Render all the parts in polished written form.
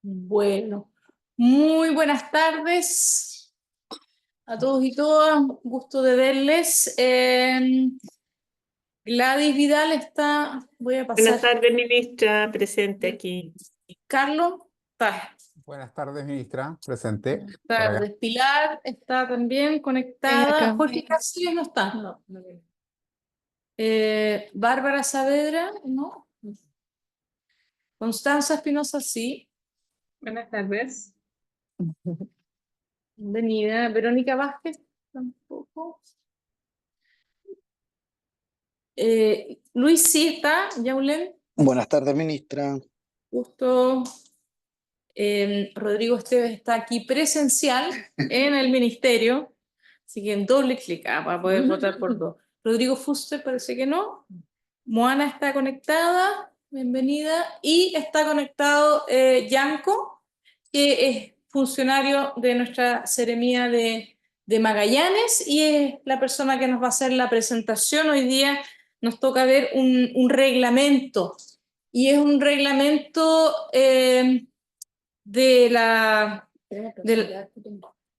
Bueno, muy buenas tardes a todos y todas. Gusto de verles. Gladys Vidal está. Voy a Buenas pasar. tardes, ministra, presente aquí. Carlos está. Buenas tardes, ministra. Presente Buenas por acá. tardes. Pilar está también conectada. Jorge Cáceres no está. No. Bárbara Saavedra, ¿no? Constanza Espinosa, sí. Buenas tardes. Bienvenida. Verónica Vázquez, tampoco. Luis sí está. Yaulen. Buenas tardes, ministra. Justo Rodrigo Esteves está aquí presencial en el ministerio, así que en doble clic para poder votar por dos. Rodrigo Fuster parece que no. Moana está conectada, bienvenida. Y está conectado Yanko, que es funcionario de nuestra seremía de Magallanes y es la persona que nos va a hacer la presentación. Hoy día nos toca ver un reglamento y es un reglamento de la...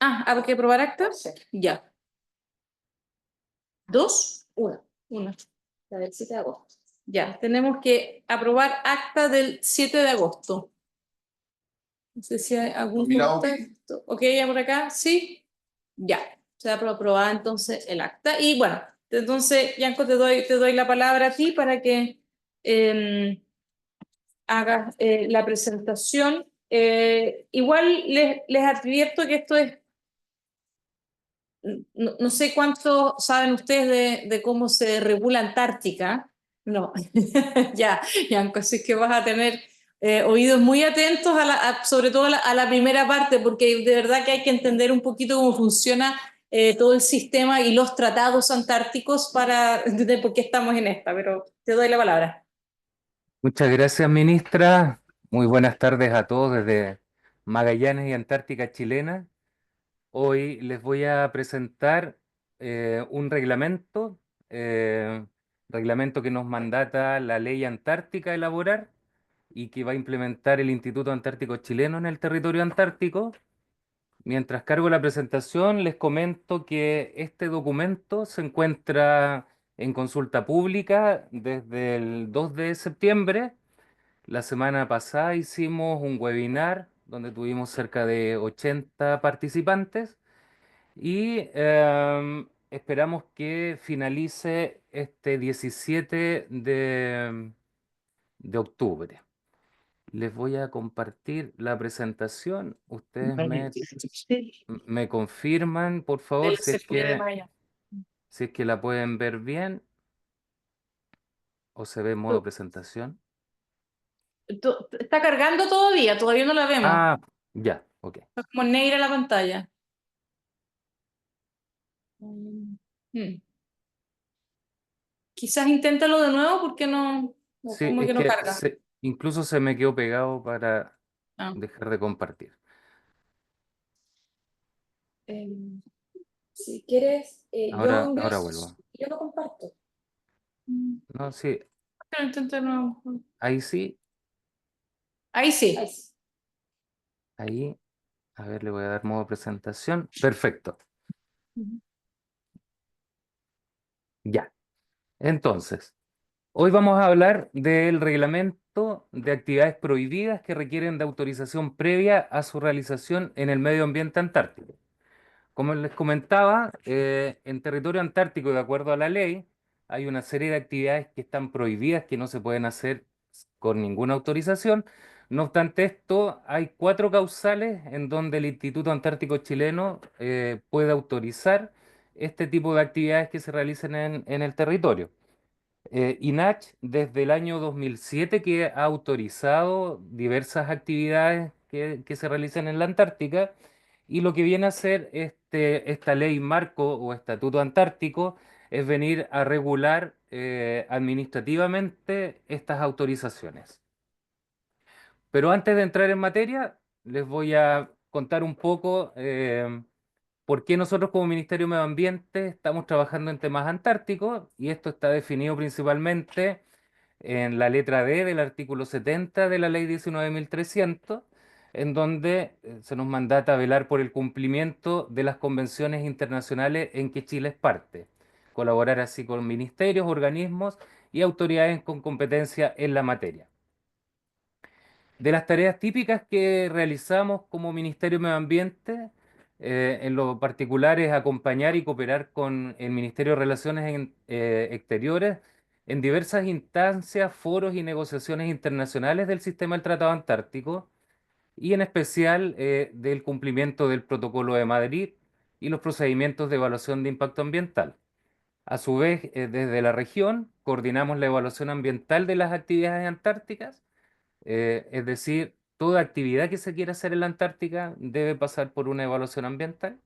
¿hay que probar actas? Ya. ¿Dos? Una. La del 7 de agosto. Ya, tenemos que aprobar acta del 7 de agosto. No sé si hay algún contacto. Ok, ya por acá, ¿sí? Ya, se ha aprobado entonces el acta. Y bueno, entonces, Yanko, te doy la palabra a ti para que hagas la presentación. Igual les advierto que esto es, no sé cuánto saben ustedes de cómo se regula Antártica. No, ya, así que vas a tener oídos muy atentos, sobre todo a la primera parte, porque de verdad que hay que entender un poquito cómo funciona todo el sistema y los tratados antárticos para entender por qué estamos en esta, pero te doy la palabra. Muchas gracias, ministra. Muy buenas tardes a todos desde Magallanes y Antártica Chilena. Hoy les voy a presentar un reglamento que nos mandata la ley antártica a elaborar y que va a implementar el Instituto Antártico Chileno en el territorio antártico. Mientras cargo la presentación, les comento que este documento se encuentra en consulta pública desde el 2 de septiembre. La semana pasada hicimos un webinar donde tuvimos cerca de 80 participantes y esperamos que finalice este 17 de octubre. Les voy a compartir la presentación. Ustedes me confirman, por favor, si es que la pueden ver bien o se ve en modo presentación. Está cargando todavía no la vemos. Ah, ya, ok. Está como negra la pantalla. Mm. Quizás inténtalo de nuevo porque Sí, como es que no que carga. incluso se me quedó pegado para Ah. dejar de compartir. Eh, si quieres, Ahora vuelvo. yo lo comparto. No, sí, Pero intenta de nuevo. ahí sí, Ahí sí. ahí. A ver, le voy a dar modo presentación. Perfecto. Ujú. Ya. Entonces, hoy vamos a hablar del reglamento de actividades prohibidas que requieren de autorización previa a su realización en el medio ambiente antártico. Como les comentaba, en territorio antártico, de acuerdo a la ley, hay una serie de actividades que están prohibidas, que no se pueden hacer con ninguna autorización. No obstante esto, hay cuatro causales en donde el Instituto Antártico Chileno puede autorizar este tipo de actividades que se realicen en el territorio. INACH desde el año 2007 que ha autorizado diversas actividades que se realizan en la Antártica y lo que viene a hacer esta ley marco o estatuto antártico es venir a regular administrativamente estas autorizaciones. Pero antes de entrar en materia, les voy a contar un poco por qué nosotros como Ministerio de Medio Ambiente estamos trabajando en temas antárticos y esto está definido principalmente en la letra D del artículo 70 de la Ley 19.300, en donde se nos mandata velar por el cumplimiento de las convenciones internacionales en que Chile es parte, colaborar así con ministerios, organismos y autoridades con competencia en la materia. De las tareas típicas que realizamos como Ministerio de Medio Ambiente, en lo particular es acompañar y cooperar con el Ministerio de Relaciones Exteriores en diversas instancias, foros y negociaciones internacionales del sistema del Tratado Antártico y en especial del cumplimiento del Protocolo de Madrid y los procedimientos de evaluación de impacto ambiental. A su vez, desde la región, coordinamos la evaluación ambiental de las actividades antárticas, es decir, toda actividad que se quiera hacer en la Antártica debe pasar por una evaluación ambiental.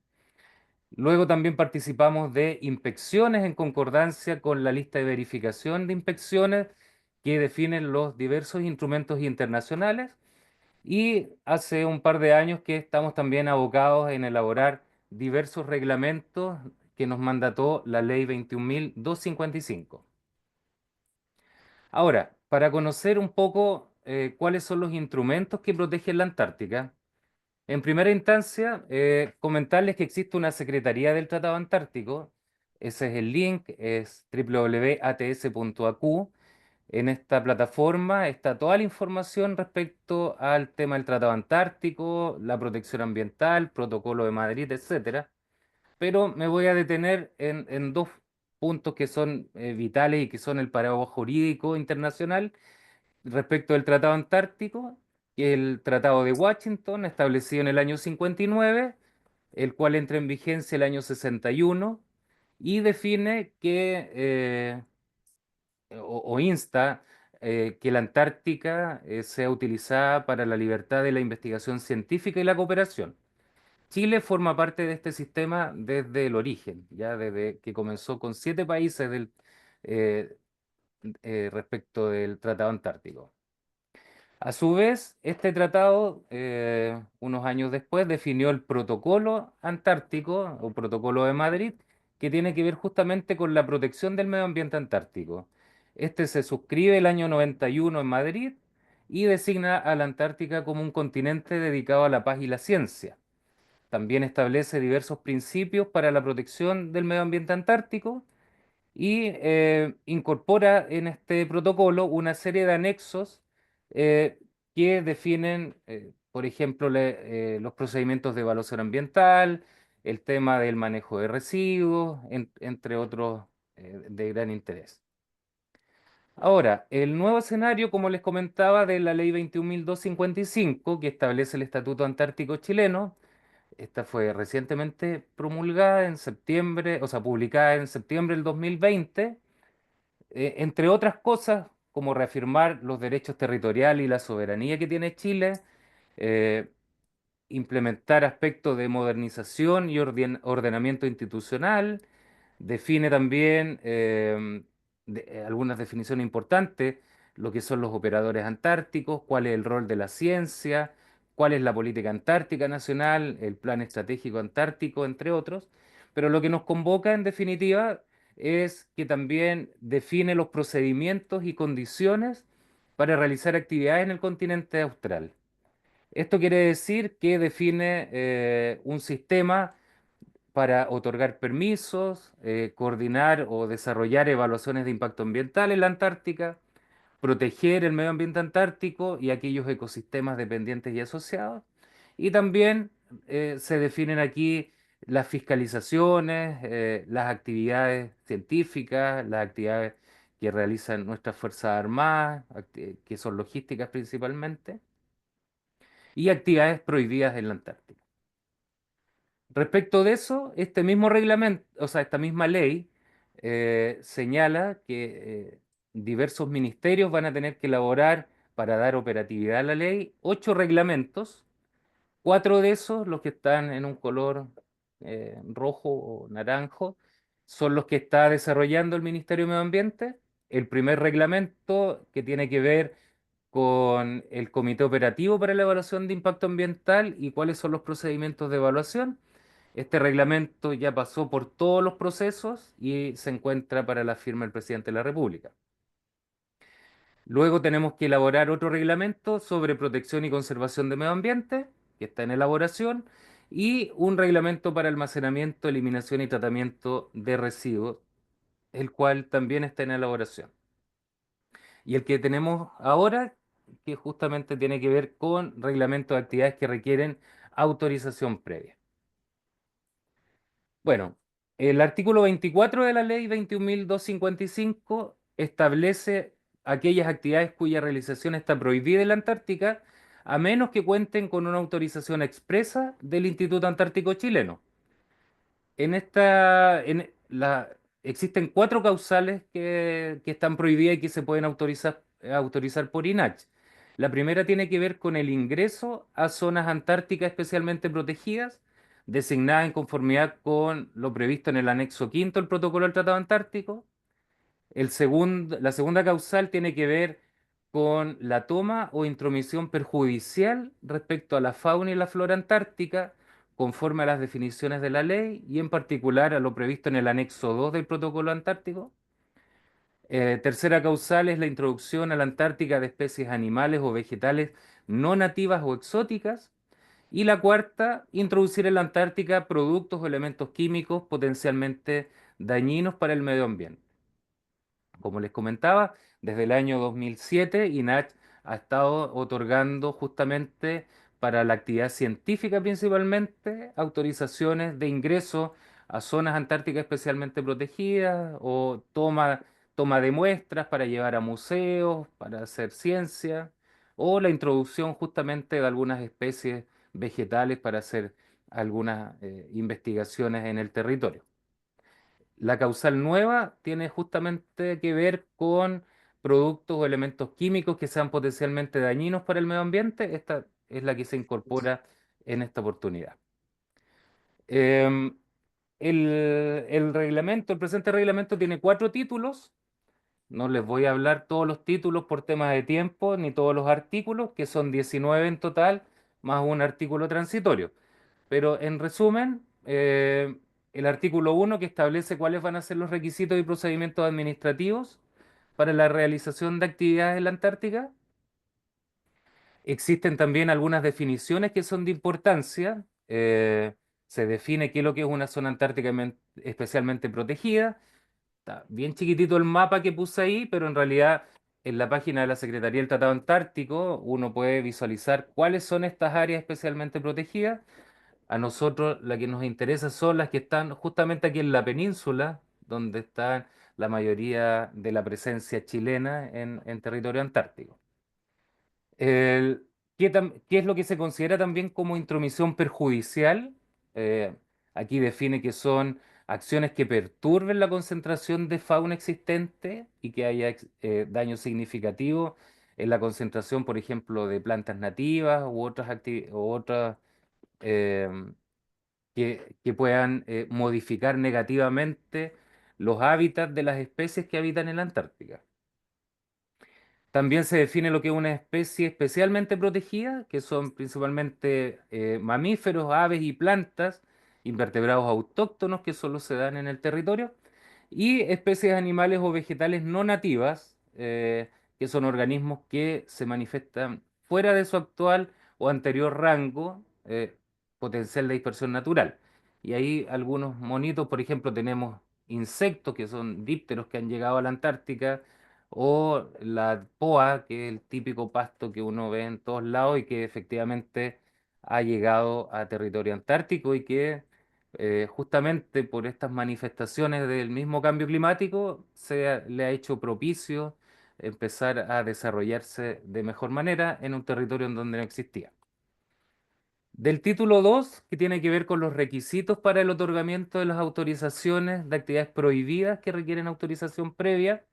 Luego también participamos de inspecciones en concordancia con la lista de verificación de inspecciones que definen los diversos instrumentos internacionales. Y hace un par de años que estamos también abocados en elaborar diversos reglamentos que nos mandató la Ley 21.255. Ahora, para conocer un poco cuáles son los instrumentos que protegen la Antártica, en primera instancia, comentarles que existe una Secretaría del Tratado Antártico. Ese es el link, es www.ats.acu. En esta plataforma está toda la información respecto al tema del Tratado Antártico, la protección ambiental, Protocolo de Madrid, etcétera. Pero me voy a detener en dos puntos que son vitales y que son el paraguas jurídico internacional respecto del Tratado Antártico, que es el Tratado de Washington, establecido en el año 59, el cual entra en vigencia el año 61 y define que o insta que la Antártica sea utilizada para la libertad de la investigación científica y la cooperación. Chile forma parte de este sistema desde el origen, ya desde que comenzó con 7 países eh, respecto del Tratado Antártico. A su vez, este tratado, unos años después, definió el Protocolo Antártico o Protocolo de Madrid, que tiene que ver justamente con la protección del medio ambiente antártico. Este se suscribe el año 91 en Madrid y designa a la Antártica como un continente dedicado a la paz y la ciencia. También establece diversos principios para la protección del medio ambiente antártico y incorpora en este protocolo una serie de anexos que definen, por ejemplo, los procedimientos de evaluación ambiental, el tema del manejo de residuos, entre otros de gran interés. Ahora, el nuevo escenario, como les comentaba, de la Ley 21.255, que establece el Estatuto Antártico chileno, esta fue recientemente promulgada en septiembre, o sea, publicada en septiembre del 2020, entre otras cosas, como reafirmar los derechos territoriales y la soberanía que tiene Chile, eh, implementar aspectos de modernización y ordenamiento institucional, define también algunas definiciones importantes, lo que son los operadores antárticos, cuál es el rol de la ciencia, cuál es la política antártica nacional, el plan estratégico antártico, entre otros. Pero lo que nos convoca en definitiva es que también define los procedimientos y condiciones para realizar actividades en el continente austral. Esto quiere decir que define un sistema para otorgar permisos, coordinar o desarrollar evaluaciones de impacto ambiental en la Antártica, proteger el medio ambiente antártico y aquellos ecosistemas dependientes y asociados. Y también se definen aquí las fiscalizaciones, las actividades científicas, las actividades que realizan nuestras Fuerzas Armadas, que son logísticas principalmente, y actividades prohibidas en la Antártica. Respecto de eso, este mismo reglamento, o sea, esta misma ley señala que diversos ministerios van a tener que elaborar para dar operatividad a la ley 8 reglamentos, 4 de esos, los que están en un color rojo o naranjo, son los que está desarrollando el Ministerio de Medio Ambiente. El primer reglamento que tiene que ver con el Comité Operativo para la Evaluación de Impacto Ambiental y cuáles son los procedimientos de evaluación. Este reglamento ya pasó por todos los procesos y se encuentra para la firma del presidente de la República. Luego tenemos que elaborar otro reglamento sobre protección y conservación de medio ambiente, que está en elaboración, y un reglamento para almacenamiento, eliminación y tratamiento de residuos, el cual también está en elaboración. Y el que tenemos ahora, que justamente tiene que ver con reglamentos de actividades que requieren autorización previa. Bueno, el artículo 24 de la ley 21.255 establece aquellas actividades cuya realización está prohibida en la Antártica, a menos que cuenten con una autorización expresa del Instituto Antártico Chileno. Existen cuatro causales que están prohibidas y que se pueden autorizar por INACH. La primera tiene que ver con el ingreso a zonas antárticas especialmente protegidas, designadas en conformidad con lo previsto en el anexo quinto del Protocolo del Tratado Antártico. La segunda causal tiene que ver con la toma o intromisión perjudicial respecto a la fauna y la flora antártica, conforme a las definiciones de la ley y en particular a lo previsto en el anexo 2 del Protocolo Antártico. Tercera causal es la introducción a la Antártica de especies animales o vegetales no nativas o exóticas. Y la cuarta, introducir en la Antártica productos o elementos químicos potencialmente dañinos para el medio ambiente. Como les comentaba, desde el año 2007 INACH ha estado otorgando justamente para la actividad científica principalmente autorizaciones de ingreso a zonas antárticas especialmente protegidas o toma de muestras para llevar a museos, para hacer ciencia o la introducción justamente de algunas especies vegetales para hacer algunas investigaciones en el territorio. La causal nueva tiene justamente que ver con productos o elementos químicos que sean potencialmente dañinos para el medio ambiente. Esta es la que se incorpora en esta oportunidad. Em, el presente reglamento tiene 4 títulos. No les voy a hablar todos los títulos por temas de tiempo, ni todos los artículos, que son 19 en total, más un artículo transitorio. Pero en resumen, el artículo 1 que establece cuáles van a ser los requisitos y procedimientos administrativos para la realización de actividades en la Antártica. Existen también algunas definiciones que son de importancia. Se define qué es lo que es una zona antártica especialmente protegida. Está bien chiquitito el mapa que puse ahí, pero en realidad en la página de la Secretaría del Tratado Antártico uno puede visualizar cuáles son estas áreas especialmente protegidas. A nosotros la que nos interesa son las que están justamente aquí en la península, donde está la mayoría de la presencia chilena en territorio antártico. ¿Qué es lo que se considera también como intromisión perjudicial? Eh, Aquí define que son acciones que perturben la concentración de fauna existente y que haya daño significativo en la concentración, por ejemplo, de plantas nativas u otras em, que puedan modificar negativamente los hábitats de las especies que habitan en la Antártica. También se define lo que es una especie especialmente protegida, que son principalmente mamíferos, aves y plantas, invertebrados autóctonos que solo se dan en el territorio, y especies animales o vegetales no nativas, que son organismos que se manifiestan fuera de su actual o anterior rango potencial de dispersión natural. Y ahí algunos monitos, por ejemplo, tenemos insectos que son dípteros que han llegado a la Antártica, o la poa, que es el típico pasto que uno ve en todos lados y que efectivamente ha llegado a territorio antártico y que justamente por estas manifestaciones del mismo cambio climático le ha hecho propicio empezar a desarrollarse de mejor manera en un territorio en donde no existía. Del título 2, que tiene que ver con los requisitos para el otorgamiento de las autorizaciones de actividades prohibidas que requieren autorización previa.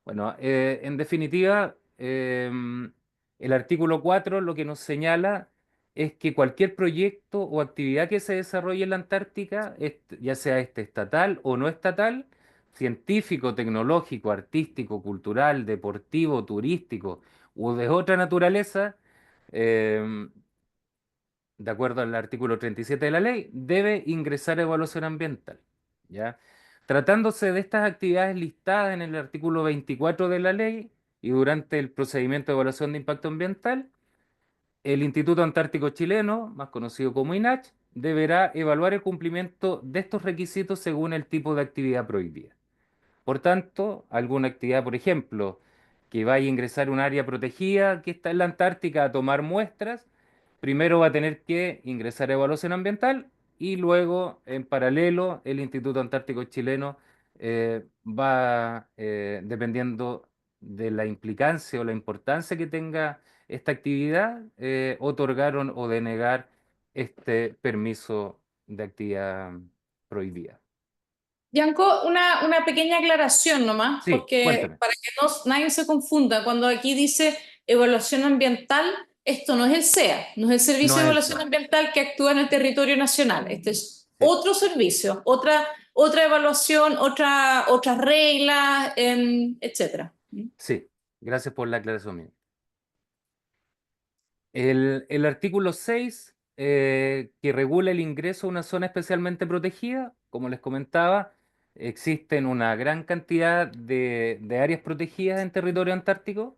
Bueno, en definitiva, el artículo 4 lo que nos señala es que cualquier proyecto o actividad que se desarrolle en la Antártica, ya sea estatal o no estatal, científico, tecnológico, artístico, cultural, deportivo, turístico o de otra naturaleza, em, de acuerdo al artículo 37 de la ley, debe ingresar a evaluación ambiental. ¿Ya? Tratándose de estas actividades listadas en el artículo 24 de la ley, y durante el procedimiento de evaluación de impacto ambiental, el Instituto Antártico Chileno, más conocido como INACH, deberá evaluar el cumplimiento de estos requisitos según el tipo de actividad prohibida. Por tanto, alguna actividad, por ejemplo, que vaya a ingresar a un área protegida que está en la Antártica a tomar muestras, primero va a tener que ingresar a evaluación ambiental y luego, en paralelo, el Instituto Antártico Chileno va, dependiendo de la implicancia o la importancia que tenga esta actividad, otorgar o denegar este permiso de actividad prohibida. Yanko, una pequeña aclaración nomás, Sí, porque cuéntame. para que nadie se confunda, cuando aquí dice evaluación ambiental, esto no es el SEA, no es el Servicio No de es el Evaluación SEA. Ambiental que actúa en el territorio nacional. Este es Sí, otro servicio, otra evaluación, otras reglas, etcétera. sí. Gracias por la aclaración. Miguel. El artículo 6, que regula el ingreso a una zona especialmente protegida, como les comentaba, existen una gran cantidad de áreas protegidas en territorio antártico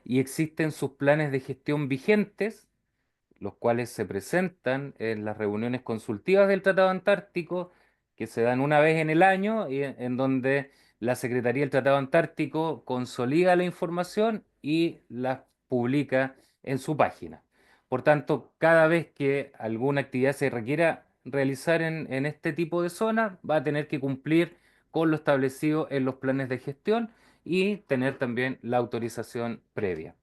y existen sus planes de gestión vigentes, los cuales se presentan en las reuniones consultivas del Tratado Antártico, que se dan una vez en el año, y en donde la Secretaría del Tratado Antártico consolida la información y la publica en su página. Por tanto, cada vez que alguna actividad se requiera realizar en este tipo de zona, va a tener que cumplir con lo establecido en los planes de gestión y tener también la autorización previa.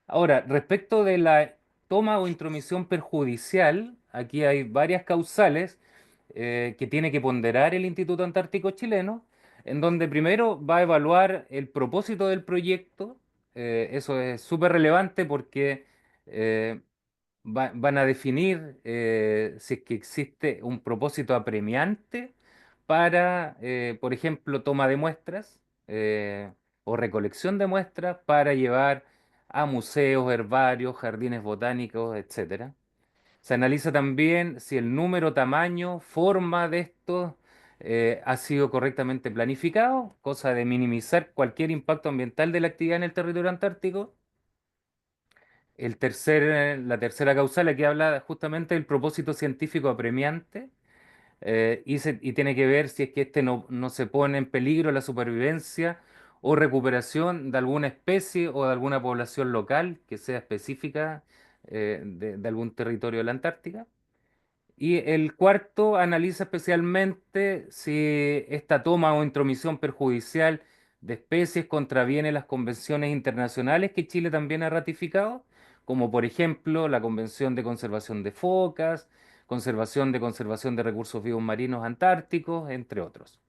Ahora, respecto de la toma o intromisión perjudicial, aquí hay varias causales que tiene que ponderar el Instituto Antártico Chileno, en donde primero va a evaluar el propósito del proyecto. Eso es súper relevante porque eh, van a definir si es que existe un propósito apremiante para, por ejemplo, toma de muestras o recolección de muestras para llevar a museos, herbarios, jardines botánicos, etcétera. Se analiza también si el número, tamaño, forma de estos ha sido correctamente planificado, cosa de minimizar cualquier impacto ambiental de la actividad en el territorio antártico. La tercera causal aquí habla justamente del propósito científico apremiante y tiene que ver si es que este no se pone en peligro la supervivencia o recuperación de alguna especie o de alguna población local que sea específica de algún territorio de la Antártica. Y el cuarto analiza especialmente si esta toma o intromisión perjudicial de especies contraviene las convenciones internacionales que Chile también ha ratificado, como por ejemplo la Convención de Conservación de Focas, Conservación de Recursos Vivos Marinos Antárticos, entre otros.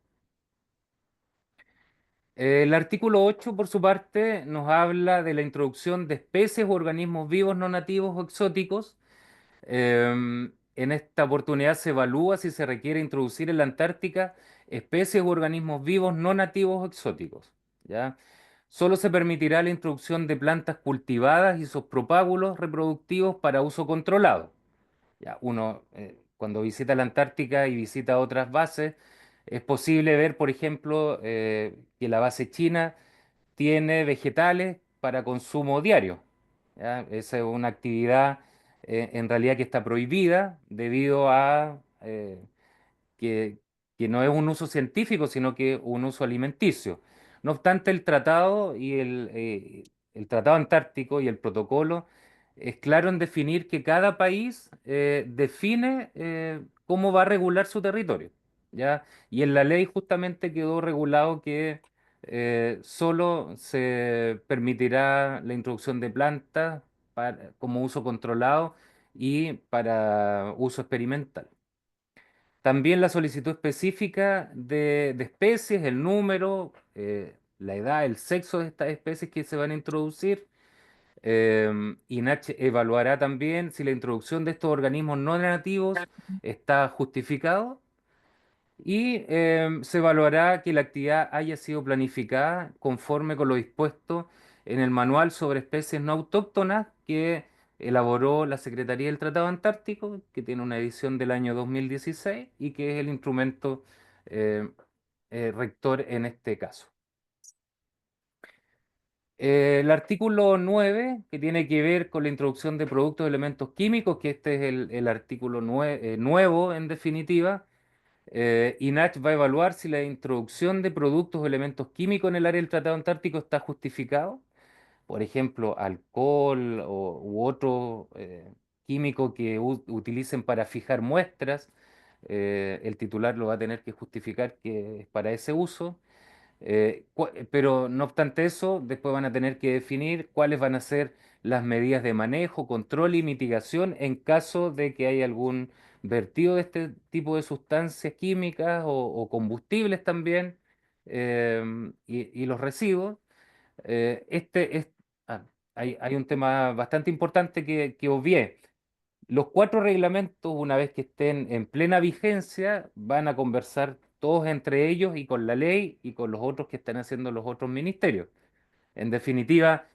El artículo 8, por su parte, nos habla de la introducción de especies u organismos vivos no nativos o exóticos. En esta oportunidad se evalúa si se requiere introducir en la Antártica especies u organismos vivos no nativos o exóticos, ¿ya? Solo se permitirá la introducción de plantas cultivadas y sus propágulos reproductivos para uso controlado. Ya, uno, cuando visita la Antártica y visita otras bases, es posible ver, por ejemplo, que la base china tiene vegetales para consumo diario. ¿Ya? Esa es una actividad en realidad que está prohibida debido a que, que no es un uso científico, sino que un uso alimenticio. No obstante, el tratado y el tratado antártico y el protocolo es claro en definir que cada país define cómo va a regular su territorio, ¿ya? Y en la ley justamente quedó regulado que solo se permitirá la introducción de plantas como uso controlado y para uso experimental. También la solicitud específica de especies, el número, la edad, el sexo de estas especies que se van a introducir. INACH evaluará también si la introducción de estos organismos no nativos está justificado y se evaluará que la actividad haya sido planificada conforme con lo dispuesto en el Manual sobre especies no autóctonas que elaboró la Secretaría del Tratado Antártico, que tiene una edición del año 2016 y que es el instrumento eh, rector en este caso. El artículo 9, que tiene que ver con la introducción de productos y elementos químicos, que este es el artículo nuevo en definitiva. INACH va a evaluar si la introducción de productos o elementos químicos en el área del Tratado Antártico está justificado. Por ejemplo, alcohol u otro químico que utilicen para fijar muestras. El titular lo va a tener que justificar que es para ese uso. Pero no obstante eso, después van a tener que definir cuáles van a ser las medidas de manejo, control y mitigación en caso de que haya algún vertido de este tipo de sustancias químicas o combustibles también, y los residuos. Este es, hay un tema bastante importante que obvié. Los cuatro reglamentos, una vez que estén en plena vigencia, van a conversar todos entre ellos y con la ley y con los otros que están haciendo los otros ministerios. En definitiva,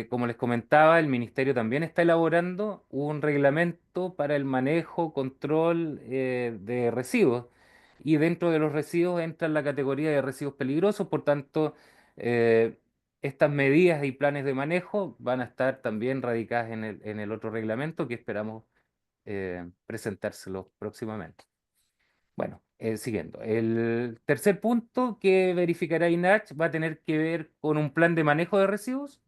como les comentaba, el ministerio también está elaborando un reglamento para el manejo, control de residuos. Y dentro de los residuos entra en la categoría de residuos peligrosos, por tanto, eh, estas medidas y planes de manejo van a estar también radicadas en el otro reglamento que esperamos presentárselo próximamente. Bueno, siguiendo. El tercer punto que verificará INACH va a tener que ver con un plan de manejo de residuos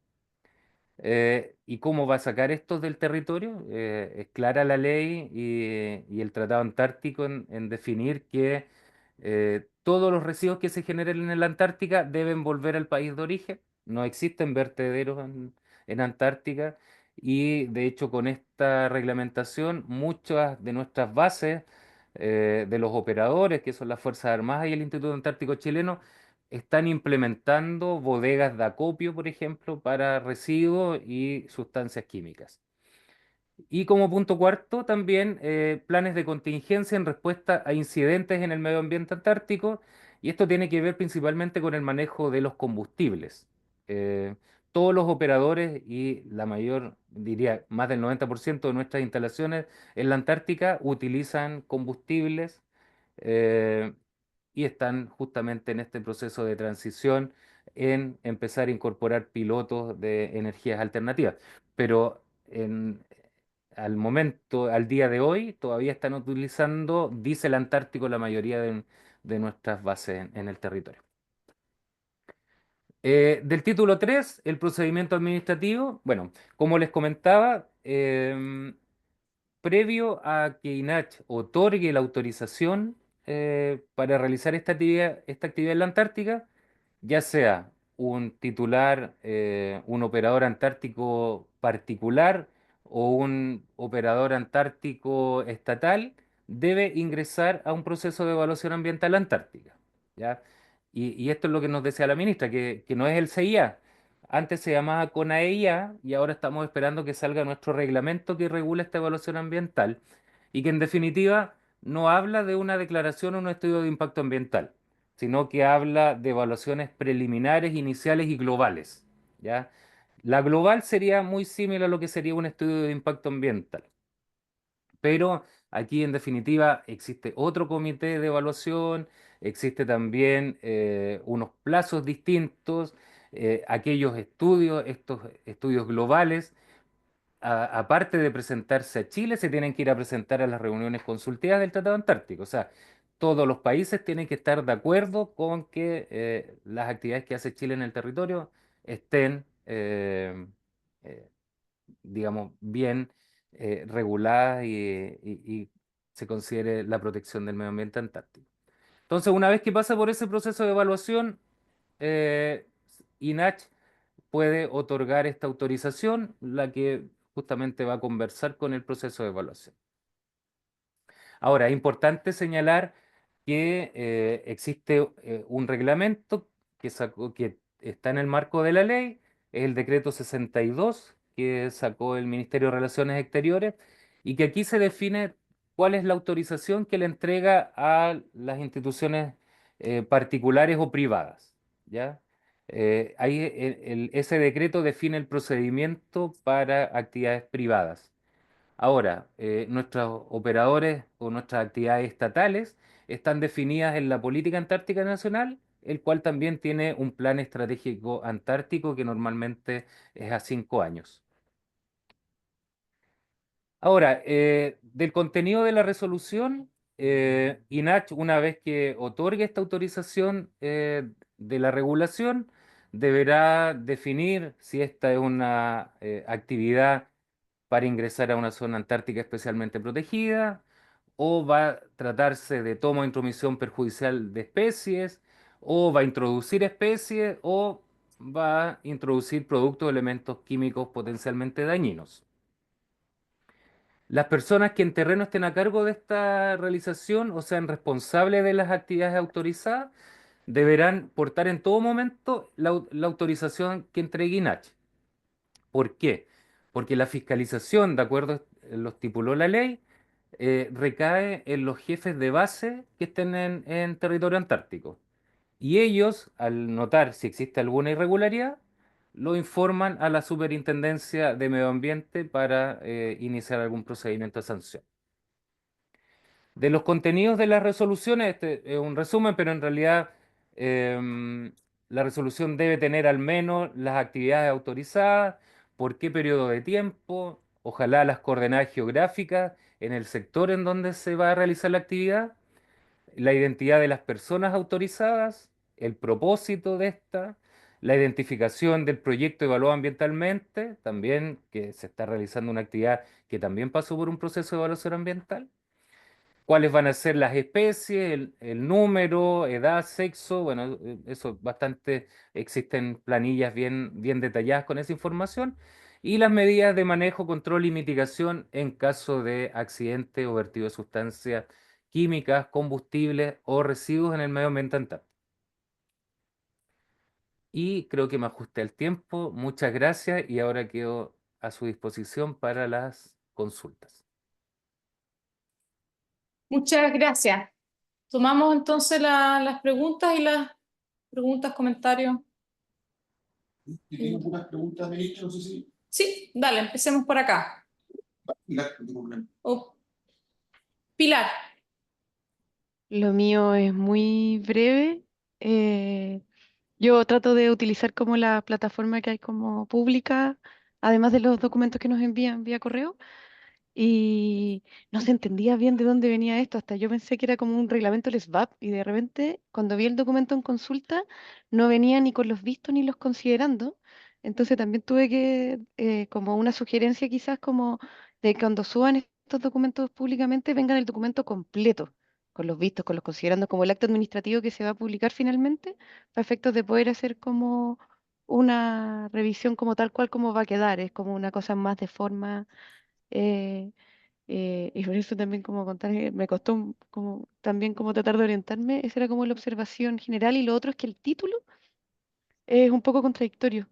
y cómo va a sacar estos del territorio. Es clara la ley y el Tratado Antártico en definir que todos los residuos que se generen en la Antártica deben volver al país de origen. No existen vertederos en Antártica y de hecho con esta reglamentación muchas de nuestras bases de los operadores, que son las Fuerzas Armadas y el Instituto Antártico Chileno, están implementando bodegas de acopio, por ejemplo, para residuos y sustancias químicas. Y como punto cuarto, también planes de contingencia en respuesta a incidentes en el medio ambiente antártico, y esto tiene que ver principalmente con el manejo de los combustibles. Eh, Todos los operadores y la mayor, diría, más del 90% de nuestras instalaciones en la Antártica utilizan combustibles eh, y están justamente en este proceso de transición en empezar a incorporar pilotos de energías alternativas. Pero al momento, al día de hoy, todavía están utilizando diésel antártico la mayoría de nuestras bases en el territorio. Del título 3, el procedimiento administrativo. Bueno, como les comentaba, previo a que INACH otorgue la autorización para realizar esta actividad en la Antártica, ya sea un titular, un operador antártico particular o un operador antártico estatal, debe ingresar a un proceso de evaluación ambiental antártica. ¿Ya? Y esto es lo que nos decía la ministra, que no es el CIA. Antes se llamaba CONAEIA y ahora estamos esperando que salga nuestro reglamento que regula esta evaluación ambiental y que en definitiva no habla de una declaración o un estudio de impacto ambiental, sino que habla de evaluaciones preliminares, iniciales y globales. ¿Ya? La global sería muy similar a lo que sería un estudio de impacto ambiental, pero aquí en definitiva existe otro comité de evaluación, existe también unos plazos distintos, aquellos estudios, estos estudios globales aparte de presentarse a Chile, se tienen que ir a presentar a las reuniones consultivas del Tratado Antártico. O sea, todos los países tienen que estar de acuerdo con que las actividades que hace Chile en el territorio estén, eh, digamos, bien reguladas y se considere la protección del medio ambiente antártico. Entonces, una vez que pasa por ese proceso de evaluación, eh, INACH puede otorgar esta autorización, la que justamente va a conversar con el proceso de evaluación. Ahora, es importante señalar que existe un reglamento que está en el marco de la ley, es el decreto 62 que sacó el Ministerio de Relaciones Exteriores y que aquí se define cuál es la autorización que le entrega a las instituciones particulares o privadas, ¿ya? Ahí ese decreto define el procedimiento para actividades privadas. Ahora, nuestros operadores o nuestras actividades estatales están definidas en la Política Antártica Nacional, el cual también tiene un plan estratégico antártico que normalmente es a 5 años. Ahora, del contenido de la resolución, INACH, una vez que otorgue esta autorización de la regulación, deberá definir si esta es una actividad para ingresar a una zona antártica especialmente protegida, o va a tratarse de toma o intromisión perjudicial de especies, o va a introducir especies, o va a introducir productos o elementos químicos potencialmente dañinos. Las personas que en terreno estén a cargo de esta realización o sean responsables de las actividades autorizadas deberán portar en todo momento la autorización que entregue INACH. ¿Por qué? Porque la fiscalización, de acuerdo a lo estipuló la ley, recae en los jefes de base que estén en territorio antártico. Y ellos, al notar si existe alguna irregularidad, lo informan a la Superintendencia de Medio Ambiente para iniciar algún procedimiento de sanción. De los contenidos de las resoluciones, este es un resumen, pero en realidad la resolución debe tener al menos las actividades autorizadas, por qué periodo de tiempo, ojalá las coordenadas geográficas en el sector en donde se va a realizar la actividad, la identidad de las personas autorizadas, el propósito de esta, la identificación del proyecto evaluado ambientalmente, también que se está realizando una actividad que también pasó por un proceso de evaluación ambiental, cuáles van a ser las especies, el número, edad, sexo, bueno, eso bastante, existen planillas bien detalladas con esa información, y las medidas de manejo, control y mitigación en caso de accidente o vertido de sustancias químicas, combustibles o residuos en el medio ambiente antártico. Y creo que me ajusté al tiempo. Muchas gracias y ahora quedo a su disposición para las consultas. Muchas gracias. Tomamos entonces las preguntas y las preguntas, comentarios. Yo tengo algunas preguntas, ministro, no sé si... Sí, dale, empecemos por acá. Pilar. Lo mío es muy breve. eh, yo trato de utilizar como la plataforma que hay como pública, además de los documentos que nos envían vía correo, y no se entendía bien de dónde venía esto. Hasta yo pensé que era como un reglamento del SBAP y de repente cuando vi el documento en consulta no venía ni con los vistos ni los considerando. Entonces también tuve que, como una sugerencia quizás como de que cuando suban estos documentos públicamente vengan el documento completo, con los vistos, con los considerando, como el acto administrativo que se va a publicar finalmente, para efectos de poder hacer como una revisión como tal cual como va a quedar. Es como una cosa más de forma. eh, y por eso también como contar, me costó como, también como tratar de orientarme, esa era como la observación general y lo otro es que el título es un poco contradictorio,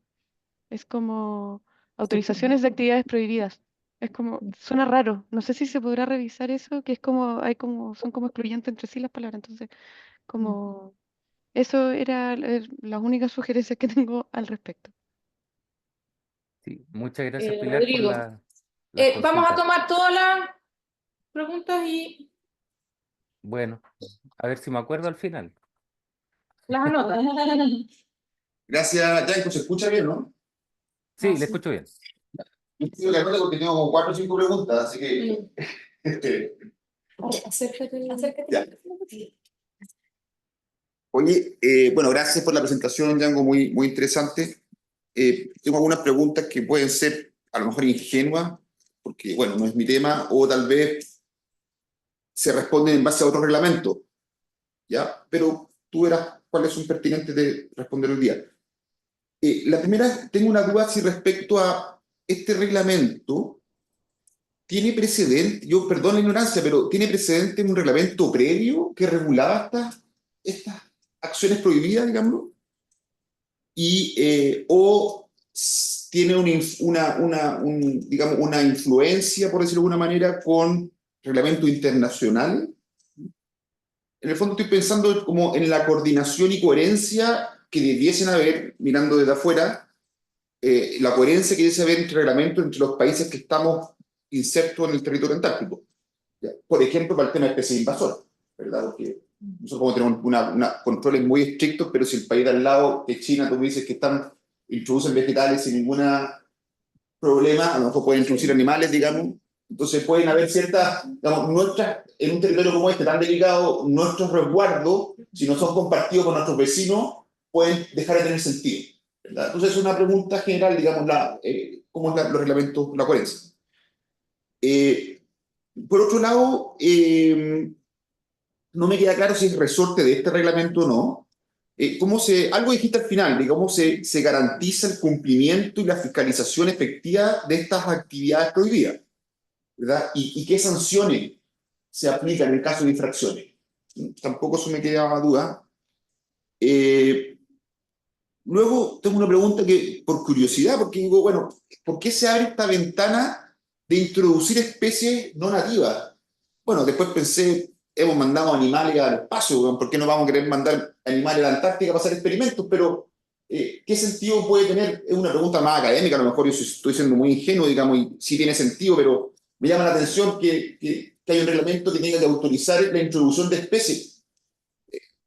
es como autorizaciones de actividades prohibidas, es como, suena raro, no sé si se podrá revisar eso, que es como, hay como, son como excluyentes entre sí las palabras, entonces como, eso era las únicas sugerencias que tengo al respecto. Sí, muchas gracias, Pilar, por Rodrigo. las Vamos a consultas. tomar todas las preguntas y Bueno, a ver si me acuerdo al final. las anotas. Gracias, Yanko, se escucha bien, ¿no? Sí, le escucho bien. Yo que anote porque tengo como 4 o 5 preguntas, así que... Acércate. Ya. Oye, bueno, gracias por la presentación, Yanko, muy interesante. Tengo algunas preguntas que pueden ser a lo mejor ingenuas, porque, bueno, no es mi tema, o tal vez se responden en base a otro reglamento, ¿ya? Pero tú verás cuáles son pertinentes de responder hoy día. La primera, tengo una duda si respecto a este reglamento, ¿tiene precedente? Yo, perdón la ignorancia, pero ¿tiene precedente en un reglamento previo que regulaba estas acciones prohibidas, digamos? O tiene digamos, una influencia, por decirlo de alguna manera, con reglamento internacional. En el fondo estoy pensando como en la coordinación y coherencia que debiesen haber, mirando desde afuera, la coherencia que debiese haber entre reglamentos entre los países que estamos insertos en el territorio antártico. ¿Ya? Por ejemplo, para el tema de especies invasoras, ¿verdad? Porque Nosotros podemos tener controles muy estrictos, pero si el país de al lado, que es China, tú me dices que introducen vegetales sin ningún problema, a lo mejor pueden introducir animales, digamos. Entonces pueden haber ciertas, digamos, en un territorio como este tan delicado, nuestros resguardos, si no son compartidos con nuestros vecinos, pueden dejar de tener sentido, ¿verdad? Entonces es una pregunta general, digamos, cómo es los reglamentos, la coherencia. Por otro lado, no me queda claro si es resorte de este reglamento o no. Algo dijiste al final, de cómo se garantiza el cumplimiento y la fiscalización efectiva de estas actividades prohibidas, ¿verdad? Y qué sanciones se aplican en el caso de infracciones. Tampoco eso me queda duda. Luego tengo una pregunta que, por curiosidad, porque digo, bueno, ¿por qué se abre esta ventana de introducir especies no nativas? Bueno, después pensé, hemos mandado animales al espacio, ¿por qué no vamos a querer mandar animales a la Antártica para hacer experimentos? Pero, ¿qué sentido puede tener? Es una pregunta más académica, a lo mejor yo estoy siendo muy ingenuo, digamos, y sí tiene sentido, pero me llama la atención que hay un reglamento que tenga que autorizar la introducción de especies.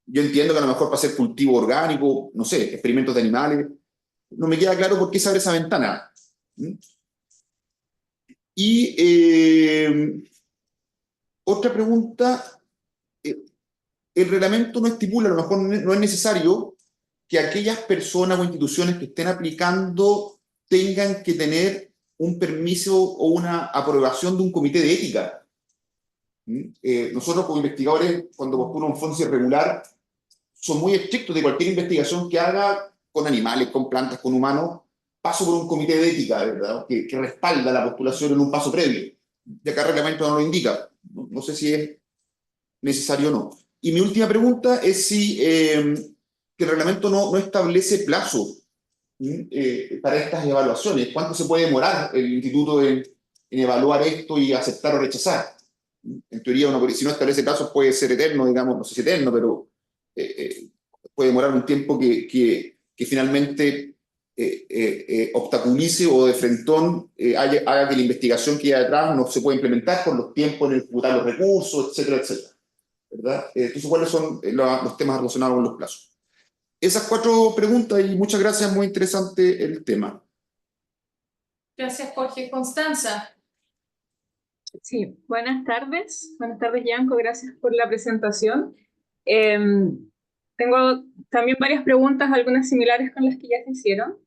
Yo entiendo que a lo mejor para hacer cultivo orgánico, no sé, experimentos de animales, no me queda claro por qué se abre esa ventana. Y otra pregunta, el reglamento no estipula, a lo mejor no es necesario que aquellas personas o instituciones que estén aplicando tengan que tener un permiso o una aprobación de un comité de ética. Nosotros como investigadores, cuando postula un fondo irregular, son muy estrictos de cualquier investigación que haga con animales, con plantas, con humanos, paso por un comité de ética, ¿verdad? Que respalda la postulación en un paso previo. Y acá el reglamento no lo indica. No sé si es necesario o no. Y mi última pregunta es si que el reglamento no establece plazo para estas evaluaciones. ¿Cuánto se puede demorar el instituto en evaluar esto y aceptar o rechazar? En teoría, si no establece plazos puede ser eterno, digamos, no sé si eterno, pero puede demorar un tiempo que finalmente obstaculice o de frentón haga que la investigación que hay detrás no se pueda implementar por los tiempos en ejecutar los recursos, etcétera, etcétera, ¿verdad? Entonces, ¿cuáles son los temas relacionados con los plazos? Esas 4 preguntas y muchas gracias, muy interesante el tema. Gracias, Jorge. Constanza. Sí, buenas tardes. Buenas tardes, Yanko. Gracias por la presentación. Tengo también varias preguntas, algunas similares con las que ya se hicieron.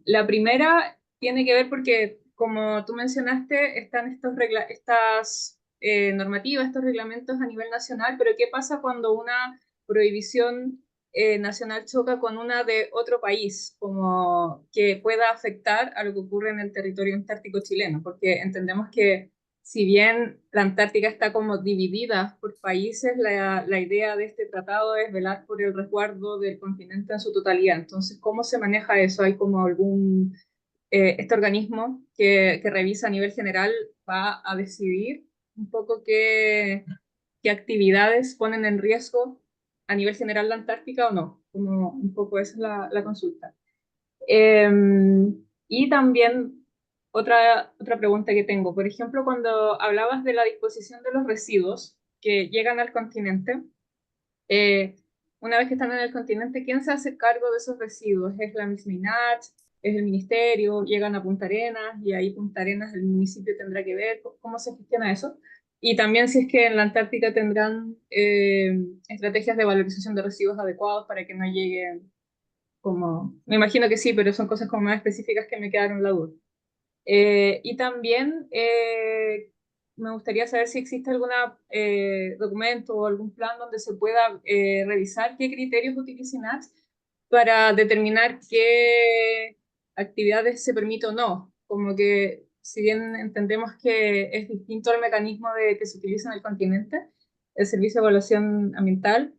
La primera tiene que ver porque, como tú mencionaste, están estas normativas, estos reglamentos a nivel nacional, pero ¿qué pasa cuando una prohibición nacional choca con una de otro país, como que pueda afectar a lo que ocurre en el territorio antártico chileno? Porque entendemos que si bien la Antártica está como dividida por países, la idea de este tratado es velar por el resguardo del continente en su totalidad. Entonces, ¿cómo se maneja eso? ¿Hay como este organismo que revisa a nivel general va a decidir un poco qué actividades ponen en riesgo a nivel general la Antártica o no? Como un poco esa es la consulta. Y también otra pregunta que tengo, por ejemplo, cuando hablabas de la disposición de los residuos que llegan al continente, eh, una vez que están en el continente, ¿quién se hace cargo de esos residuos? ¿Es la misma INACH? ¿Es el ministerio? ¿Llegan a Punta Arenas? Y ahí Punta Arenas, el municipio tendrá que ver cómo se gestiona eso. Y también si es que en la Antártica tendrán estrategias de valorización de residuos adecuados para que no lleguen como... Me imagino que sí, pero son cosas como más específicas que me quedaron en la duda. Y también me gustaría saber si existe algún documento o algún plan donde se pueda revisar qué criterios utiliza INACS para determinar qué actividades se permite o no. Como que, si bien entendemos que es distinto al mecanismo que se utiliza en el continente, el Servicio de Evaluación Ambiental,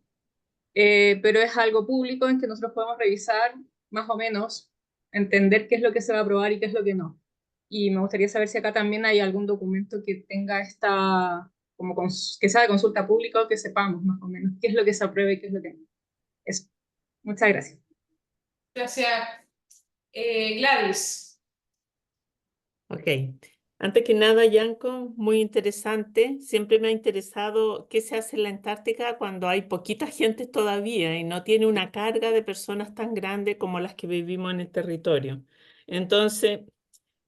pero es algo público en que nosotros podemos revisar más o menos, entender qué es lo que se va a aprobar y qué es lo que no. Y me gustaría saber si acá también hay algún documento que tenga que sea de consulta pública o que sepamos más o menos qué es lo que se aprueba y qué es lo que no. Eso. Muchas gracias. Gracias. Gladys. Ok. Antes que nada, Yanko, muy interesante. Siempre me ha interesado qué se hace en la Antártica cuando hay poquita gente todavía y no tiene una carga de personas tan grande como las que vivimos en el territorio. Entonces,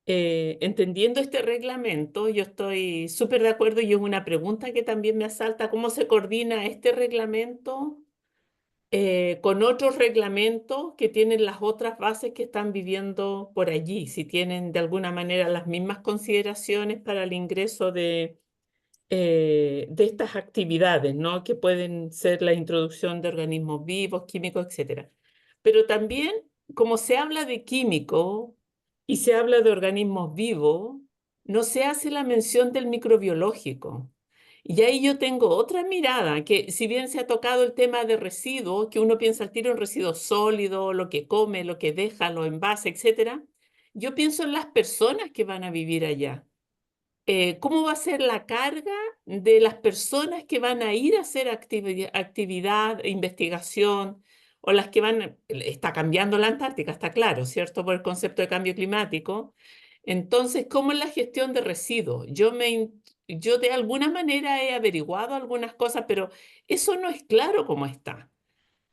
entendiendo este reglamento, yo estoy súper de acuerdo y es una pregunta que también me asalta, ¿cómo se coordina este reglamento con otros reglamentos que tienen las otras bases que están viviendo por allí? Si tienen de alguna manera las mismas consideraciones para el ingreso de estas actividades, ¿no? Que pueden ser la introducción de organismos vivos, químicos, etcétera. Pero también, como se habla de químico y se habla de organismos vivos, no se hace la mención del microbiológico. Y ahí yo tengo otra mirada, que si bien se ha tocado el tema de residuos, que uno piensa al tiro en residuos sólidos, lo que come, lo que deja, los envases, etcétera, yo pienso en las personas que van a vivir allá. ¿Cómo va a ser la carga de las personas que van a ir a hacer actividad, investigación, o las que van, está cambiando la Antártica, está claro, ¿cierto? Por el concepto de cambio climático. Entonces, ¿cómo es la gestión de residuos? Yo de alguna manera he averiguado algunas cosas, pero eso no es claro cómo está.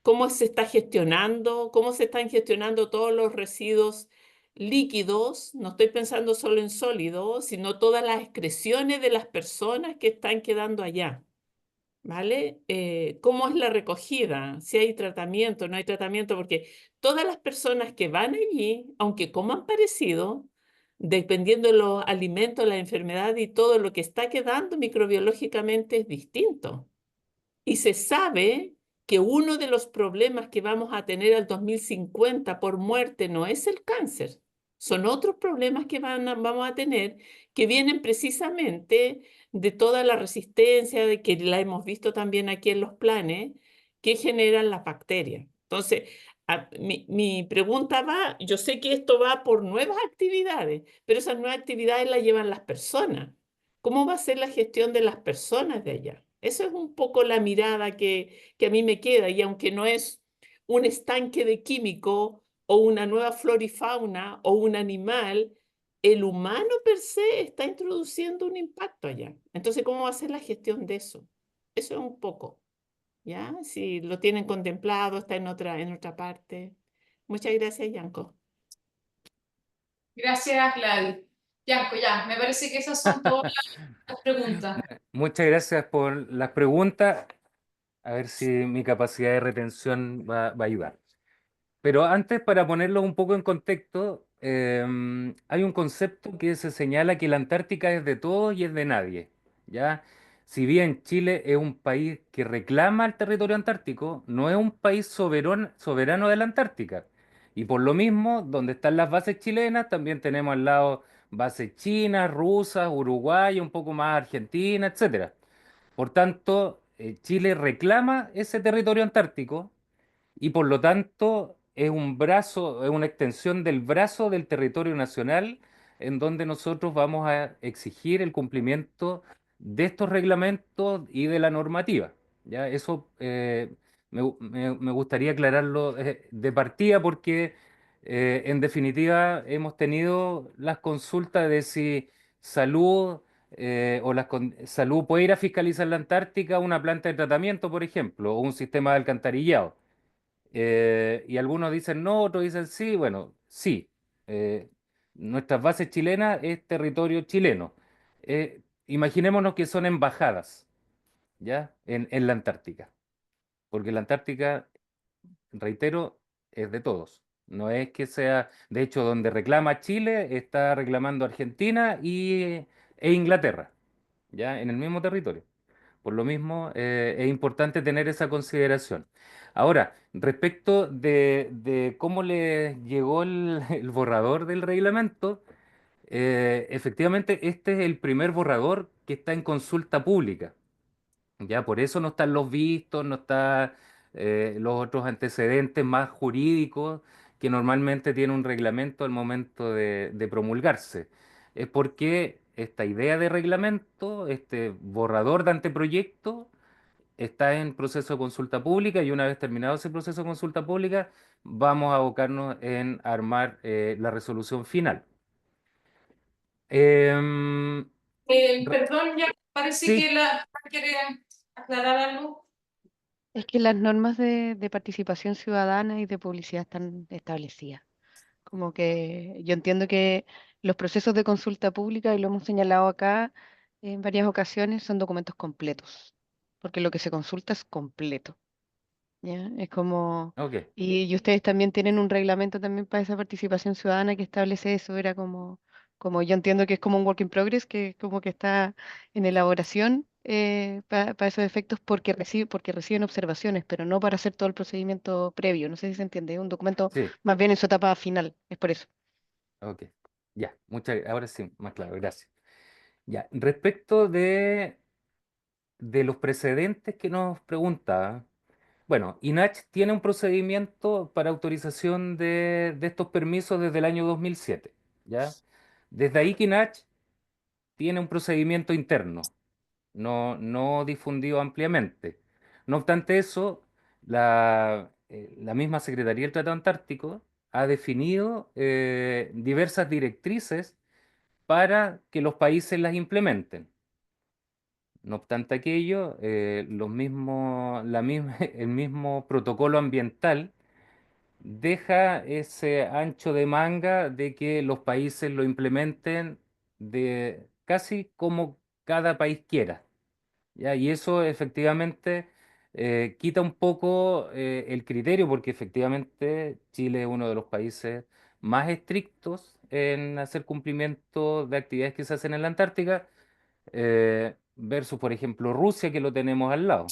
¿Cómo se está gestionando? ¿Cómo se están gestionando todos los residuos líquidos? No estoy pensando solo en sólidos, sino todas las excreciones de las personas que están quedando allá. ¿Vale? ¿Cómo es la recogida? Si hay tratamiento, no hay tratamiento, porque todas las personas que van allí, aunque coman parecido, dependiendo de los alimentos, la enfermedad y todo lo que está quedando microbiológicamente es distinto. Y se sabe que uno de los problemas que vamos a tener al 2050 por muerte no es el cáncer, son otros problemas que vamos a tener que vienen precisamente de toda la resistencia, de que la hemos visto también aquí en los planes, que generan las bacterias. Entonces, mi pregunta va, yo sé que esto va por nuevas actividades, pero esas nuevas actividades las llevan las personas. ¿Cómo va a ser la gestión de las personas de allá? Eso es un poco la mirada que a mí me queda, y aunque no es un estanque de químico o una nueva flora y fauna o un animal, el humano per se está introduciendo un impacto allá. Entonces, ¿cómo va a ser la gestión de eso? Eso es un poco, ¿ya? Si lo tienen contemplado, está en otra parte. Muchas gracias, Yanko. Gracias, Gladys. Yanko, ya, me parece que esas son todas las preguntas. Muchas gracias por las preguntas. A ver si mi capacidad de retención va a ayudar. Pero antes, para ponerlo un poco en contexto, hay un concepto que se señala que la Antártica es de todos y es de nadie, ¿ya? Si bien Chile es un país que reclama el territorio antártico, no es un país soberano de la Antártica. Y por lo mismo, donde están las bases chilenas, también tenemos al lado bases chinas, rusas, uruguayas, un poco más argentinas, etcétera. Por tanto, Chile reclama ese territorio antártico y por lo tanto es un brazo, es una extensión del brazo del territorio nacional en donde nosotros vamos a exigir el cumplimiento de estos reglamentos y de la normativa. ¿Ya? Eso me gustaría aclararlo de partida porque en definitiva hemos tenido las consultas de si salud salud puede ir a fiscalizar la Antártica una planta de tratamiento, por ejemplo, o un sistema de alcantarillado. Y algunos dicen no, otros dicen sí. Bueno, sí. eh, Nuestras bases chilenas es territorio chileno. Imaginémonos que son embajadas, ¿ya? En la Antártica. Porque la Antártica, reitero, es de todos. No es que sea, de hecho, donde reclama Chile, está reclamando Argentina e Inglaterra, ¿ya? En el mismo territorio. Por lo mismo, es importante tener esa consideración. Ahora, respecto de cómo le llegó el borrador del reglamento, efectivamente este es el primer borrador que está en consulta pública. Ya, por eso no están los vistos, no están los otros antecedentes más jurídicos que normalmente tiene un reglamento al momento de promulgarse. Es porque esta idea de reglamento, este borrador de anteproyecto, está en proceso de consulta pública y una vez terminado ese proceso de consulta pública, vamos a abocarnos en armar la resolución final. Em, Perdón, ya parece sí, que la quiere aclarar algo. Es que las normas de participación ciudadana y de publicidad están establecidas. Como que yo entiendo que los procesos de consulta pública, y lo hemos señalado acá en varias ocasiones, son documentos completos, porque lo que se consulta es completo. ¿Ya? Es como, ok, y ustedes también tienen un reglamento también para esa participación ciudadana que establece eso, era como yo entiendo que es como un work in progress, que como que está en elaboración para esos efectos porque reciben observaciones, pero no para hacer todo el procedimiento previo, no sé si se entiende, es un documento sí, más bien en su etapa final, es por eso. ok. Ya, ahora sí, más claro, gracias. Ya, respecto de los precedentes que nos preguntaba, bueno, INACH tiene un procedimiento para autorización de estos permisos desde el año 2007, ¿ya? Desde ahí que INACH tiene un procedimiento interno, no difundido ampliamente. No obstante eso, la misma Secretaría del Tratado Antártico ha definido diversas directrices para que los países las implementen. No obstante aquello, el mismo protocolo ambiental deja ese ancho de manga de que los países lo implementen de casi como cada país quiera. ¿Ya? Y eso efectivamente quita un poco el criterio, porque efectivamente Chile es uno de los países más estrictos en hacer cumplimiento de actividades que se hacen en la Antártica, versus, por ejemplo, Rusia, que lo tenemos al lado.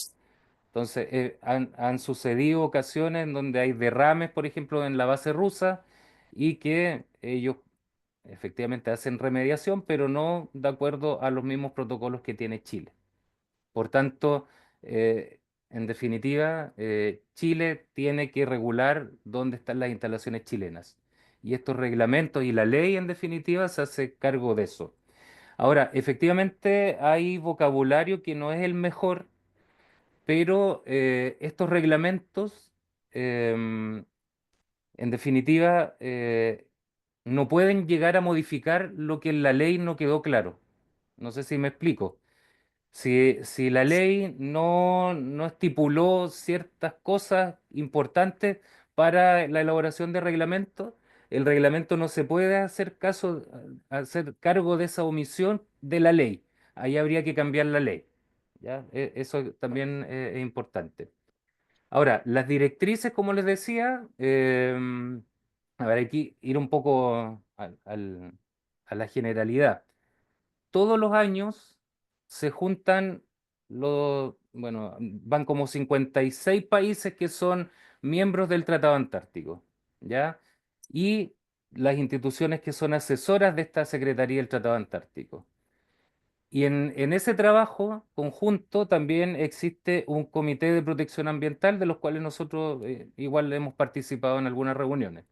Entonces, han sucedido ocasiones en donde hay derrames, por ejemplo, en la base rusa y que ellos efectivamente hacen remediación, pero no de acuerdo a los mismos protocolos que tiene Chile. Por tanto, eh, en definitiva, Chile tiene que regular dónde están las instalaciones chilenas. Y estos reglamentos y la ley, en definitiva, se hace cargo de eso. Ahora, efectivamente, hay vocabulario que no es el mejor, pero estos reglamentos, em, en definitiva, no pueden llegar a modificar lo que en la ley no quedó claro. No sé si me explico. Si la ley no estipuló ciertas cosas importantes para la elaboración de reglamento, el reglamento no se puede hacer cargo de esa omisión de la ley. Ahí habría que cambiar la ley. ¿Ya? Eso también es importante. Ahora, las directrices, como les decía, a ver, hay que ir un poco a la generalidad. Todos los años se juntan bueno, van como 56 países que son miembros del Tratado Antártico, ¿ya? Y las instituciones que son asesoras de esta Secretaría del Tratado Antártico. Y en ese trabajo conjunto también existe un comité de protección ambiental de los cuales nosotros igual hemos participado en algunas reuniones.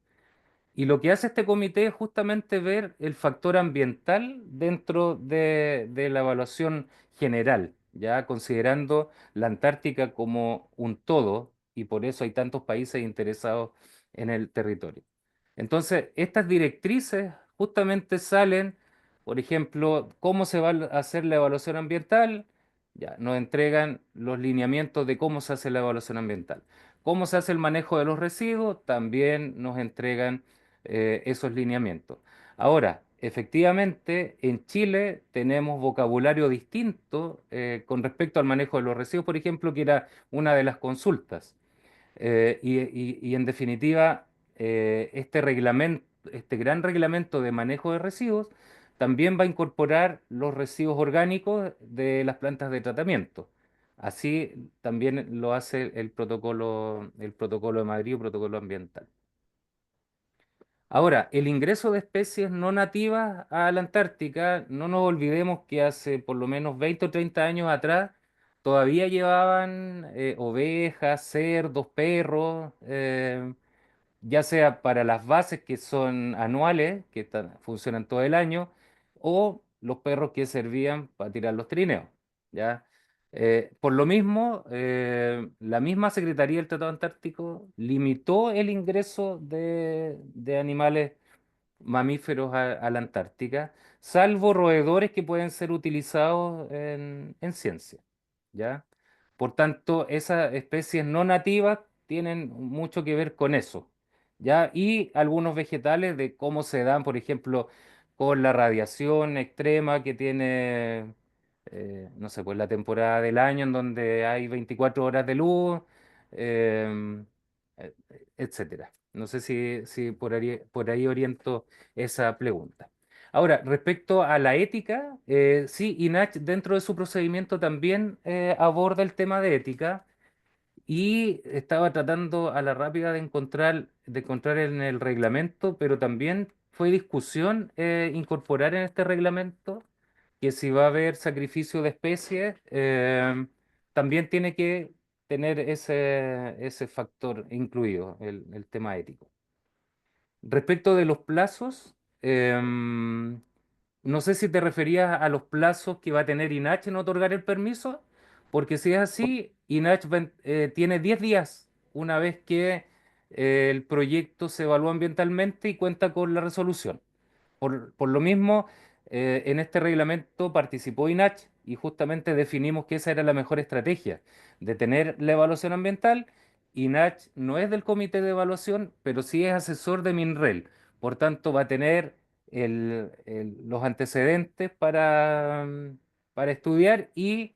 Y lo que hace este comité es justamente ver el factor ambiental dentro de la evaluación general, ya considerando la Antártica como un todo, y por eso hay tantos países interesados en el territorio. Entonces, estas directrices justamente salen, por ejemplo, cómo se va a hacer la evaluación ambiental, ya nos entregan los lineamientos de cómo se hace la evaluación ambiental. Cómo se hace el manejo de los residuos, también nos entregan esos lineamientos. Ahora, efectivamente, en Chile tenemos vocabulario distinto con respecto al manejo de los residuos, por ejemplo, que era una de las consultas. Y en definitiva, este gran reglamento de manejo de residuos también va a incorporar los residuos orgánicos de las plantas de tratamiento. Así también lo hace el protocolo de Madrid o protocolo ambiental. Ahora, el ingreso de especies no nativas a la Antártica, no nos olvidemos que hace por lo menos 20 o 30 años atrás todavía llevaban ovejas, cerdos, perros, ya sea para las bases que son anuales, que funcionan todo el año, o los perros que servían para tirar los trineos, ¿ya? Por lo mismo, la misma Secretaría del Tratado Antártico limitó el ingreso de animales mamíferos a la Antártica, salvo roedores que pueden ser utilizados en ciencia, ¿ya? Por tanto, esas especies no nativas tienen mucho que ver con eso, ¿ya? Y algunos vegetales de cómo se dan, por ejemplo, con la radiación extrema que tiene, no sé, pues la temporada del año en donde hay 24 horas de luz, em, etcétera. No sé si por ahí oriento esa pregunta. Ahora, respecto a la ética, sí, INAH dentro de su procedimiento también aborda el tema de ética y estaba tratando a la rápida de encontrar en el reglamento, pero también fue discusión incorporar en este reglamento que si va a haber sacrificio de especies, también tiene que tener ese factor incluido, el tema ético. Respecto de los plazos, no sé si te referías a los plazos que va a tener INAH en otorgar el permiso, porque si es así, INAH tiene 10 días una vez que el proyecto se evalúa ambientalmente y cuenta con la resolución. Por lo mismo, en este reglamento participó INAH y justamente definimos que esa era la mejor estrategia, de tener la evaluación ambiental. INAH no es del comité de evaluación, pero sí es asesor de MINREL. Por tanto, va a tener los antecedentes para estudiar y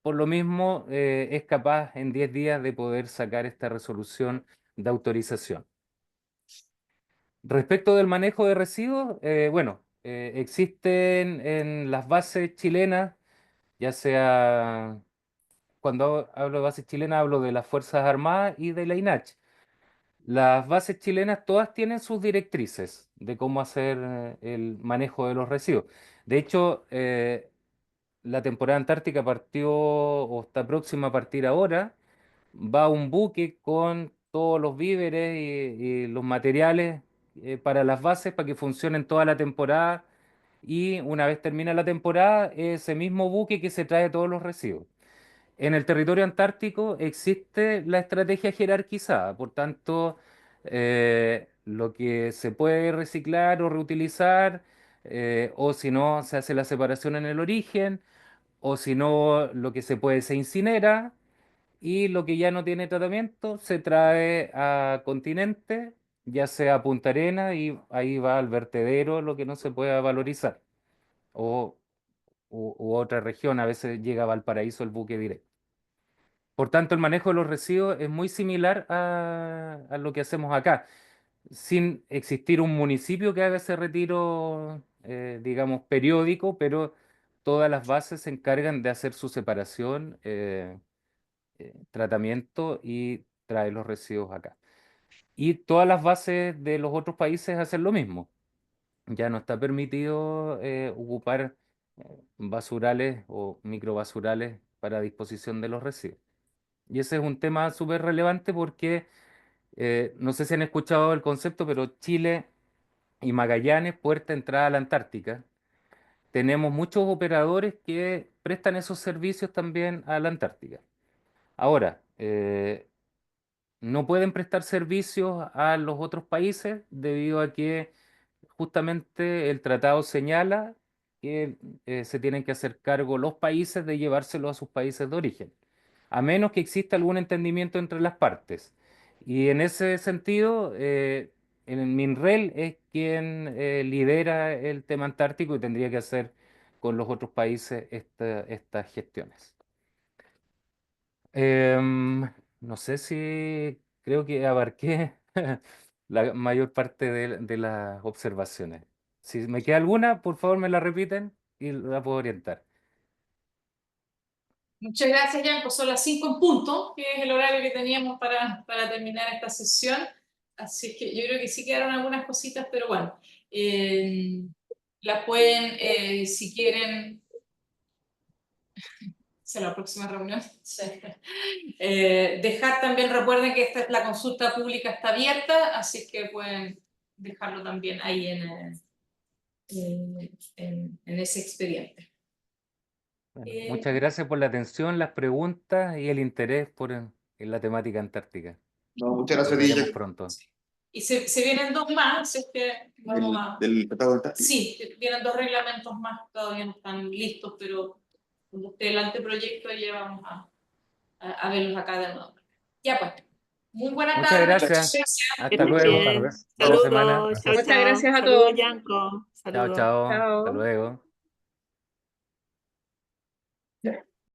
por lo mismo es capaz en 10 días de poder sacar esta resolución de autorización. Respecto del manejo de residuos, bueno, existen en las bases chilenas, ya sea, cuando hablo de bases chilenas, hablo de las Fuerzas Armadas y de la INAH. Las bases chilenas todas tienen sus directrices de cómo hacer el manejo de los residuos. De hecho, la temporada antártica partió o está próxima a partir ahora. Va un buque con todos los víveres y los materiales para las bases para que funcionen toda la temporada. Y una vez termina la temporada, ese mismo buque que se trae todos los residuos. En el territorio antártico existe la estrategia jerarquizada, por tanto, lo que se puede reciclar o reutilizar, o si no, se hace la separación en el origen, o si no, lo que se puede se incinera, y lo que ya no tiene tratamiento se trae a continente, ya sea a Punta Arenas, y ahí va al vertedero lo que no se pueda valorizar, o u otra región, a veces llega a Valparaíso el buque directo. Por tanto, el manejo de los residuos es muy similar a lo que hacemos acá, sin existir un municipio que haga ese retiro, digamos, periódico, pero todas las bases se encargan de hacer su separación, tratamiento y traer los residuos acá. Y todas las bases de los otros países hacen lo mismo. Ya no está permitido ocupar basurales o microbasurales para disposición de los residuos. Y ese es un tema súper relevante porque no sé si han escuchado el concepto, pero Chile y Magallanes, puerta de entrada a la Antártica, tenemos muchos operadores que prestan esos servicios también a la Antártica. Ahora, no pueden prestar servicios a los otros países debido a que justamente el tratado señala que se tienen que hacer cargo los países de llevárselo a sus países de origen, a menos que exista algún entendimiento entre las partes. Y en ese sentido, el MINREL es quien lidera el tema antártico y tendría que hacer con los otros países estas gestiones. Em, no sé si creo que abarqué la mayor parte de las observaciones. Si me queda alguna, por favor me la repiten y la puedo orientar. Muchas gracias, Yanko. Son las 5 en punto, que es el horario que teníamos para terminar esta sesión. Así que yo creo que sí quedaron algunas cositas, pero bueno, las pueden, si quieren, hacer la próxima reunión. Sí. Dejar también, recuerden que la consulta pública está abierta, así que pueden dejarlo también ahí en ese expediente. Bueno, muchas gracias por la atención, las preguntas y el interés en la temática antártica. No, muchas Nos gracias a ti, veremos Jack. pronto. Y se vienen dos más, así es que vamos a... del Tratado Antártico. Sí, vienen dos reglamentos más, todavía no están listos, pero cuando esté el anteproyecto ya vamos a verlos acá de nuevo. Ya pues, muy buena Muchas tarde. gracias. Que Hasta estén luego. bien. tardes. Buena semana. Saludos. Chao, Muchas chao. gracias a Saludos, todos. Yanko. Chao, Saludos. chao. Hasta Chao. luego.